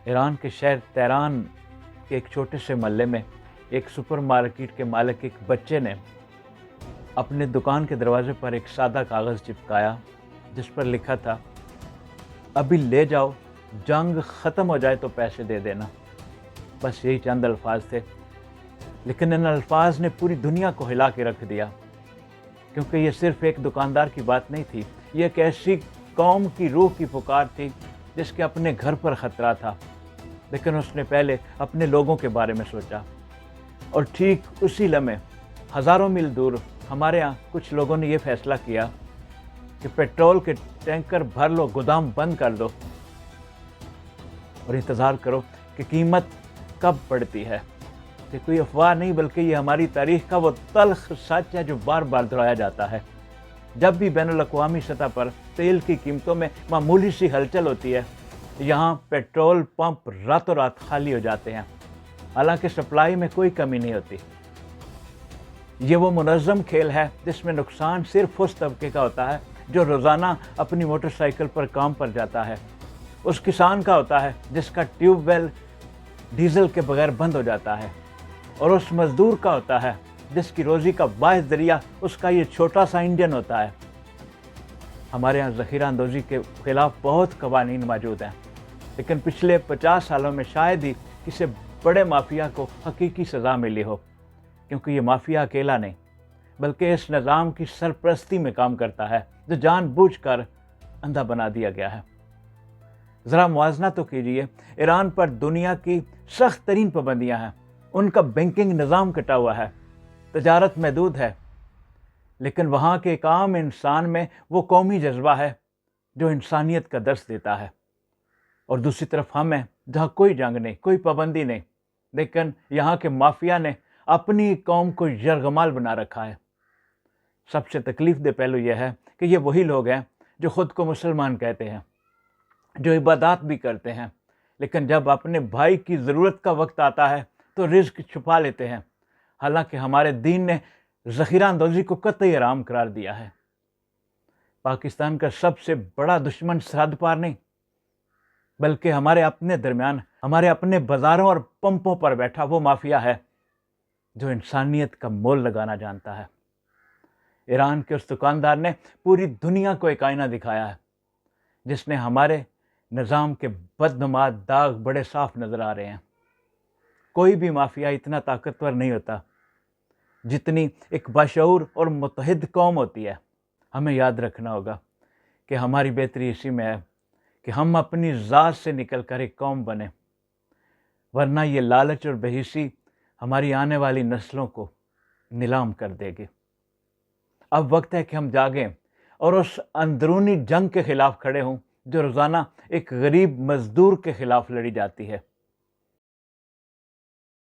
ایران کے شہر تہران کے ایک چھوٹے سے محلے میں ایک سپر مارکیٹ کے مالک ایک بچے نے اپنے دکان کے دروازے پر ایک سادہ کاغذ چپکایا جس پر لکھا تھا، ابھی لے جاؤ، جنگ ختم ہو جائے تو پیسے دے دینا۔ بس یہی چند الفاظ تھے، لیکن ان الفاظ نے پوری دنیا کو ہلا کے رکھ دیا، کیونکہ یہ صرف ایک دکاندار کی بات نہیں تھی، یہ ایک ایسی قوم کی روح کی پکار تھی جس کے اپنے گھر پر خطرہ تھا، لیکن اس نے پہلے اپنے لوگوں کے بارے میں سوچا۔ اور ٹھیک اسی لمحے ہزاروں میل دور ہمارے یہاں کچھ لوگوں نے یہ فیصلہ کیا کہ پیٹرول کے ٹینکر بھر لو، گودام بند کر دو اور انتظار کرو کہ قیمت کب بڑھتی ہے۔ یہ کوئی افواہ نہیں بلکہ یہ ہماری تاریخ کا وہ تلخ سچ ہے جو بار بار دہرایا جاتا ہے۔ جب بھی بین الاقوامی سطح پر تیل کی قیمتوں میں معمولی سی ہلچل ہوتی ہے، یہاں پیٹرول پمپ راتوں رات خالی ہو جاتے ہیں، حالانکہ سپلائی میں کوئی کمی نہیں ہوتی۔ یہ وہ منظم کھیل ہے جس میں نقصان صرف اس طبقے کا ہوتا ہے جو روزانہ اپنی موٹر سائیکل پر کام پر جاتا ہے، اس کسان کا ہوتا ہے جس کا ٹیوب ویل ڈیزل کے بغیر بند ہو جاتا ہے، اور اس مزدور کا ہوتا ہے جس کی روزی کا واحد ذریعہ اس کا یہ چھوٹا سا انجن ہوتا ہے۔ ہمارے یہاں ذخیرہ اندوزی کے خلاف بہت قوانین موجود ہیں، لیکن پچھلے 50 سالوں میں شاید ہی کسی بڑے مافیا کو حقیقی سزا ملی ہو، کیونکہ یہ مافیا اکیلا نہیں بلکہ اس نظام کی سرپرستی میں کام کرتا ہے جو جان بوجھ کر اندھا بنا دیا گیا ہے۔ ذرا موازنہ تو کیجئے، ایران پر دنیا کی سخت ترین پابندیاں ہیں، ان کا بینکنگ نظام کٹا ہوا ہے، تجارت محدود ہے، لیکن وہاں کے ایک عام انسان میں وہ قومی جذبہ ہے جو انسانیت کا درس دیتا ہے۔ اور دوسری طرف ہم ہیں جہاں کوئی جنگ نہیں، کوئی پابندی نہیں، لیکن یہاں کے مافیا نے اپنی قوم کو یرغمال بنا رکھا ہے۔ سب سے تکلیف دہ پہلو یہ ہے کہ یہ وہی لوگ ہیں جو خود کو مسلمان کہتے ہیں، جو عبادات بھی کرتے ہیں، لیکن جب اپنے بھائی کی ضرورت کا وقت آتا ہے تو رزق چھپا لیتے ہیں، حالانکہ ہمارے دین نے ذخیرہ اندوزی کو قطعی حرام قرار دیا ہے۔ پاکستان کا سب سے بڑا دشمن سرحد پار نہیں بلکہ ہمارے اپنے درمیان، ہمارے اپنے بازاروں اور پمپوں پر بیٹھا وہ مافیا ہے جو انسانیت کا مول لگانا جانتا ہے۔ ایران کے اس دکاندار نے پوری دنیا کو ایک آئینہ دکھایا ہے جس نے ہمارے نظام کے بدنما داغ بڑے صاف نظر آ رہے ہیں۔ کوئی بھی مافیا اتنا طاقتور نہیں ہوتا جتنی ایک باشعور اور متحد قوم ہوتی ہے۔ ہمیں یاد رکھنا ہوگا کہ ہماری بہتری اسی میں ہے کہ ہم اپنی ذات سے نکل کر ایک قوم بنیں، ورنہ یہ لالچ اور بے حسی ہماری آنے والی نسلوں کو نیلام کر دے گی۔ اب وقت ہے کہ ہم جاگیں اور اس اندرونی جنگ کے خلاف کھڑے ہوں جو روزانہ ایک غریب مزدور کے خلاف لڑی جاتی ہے۔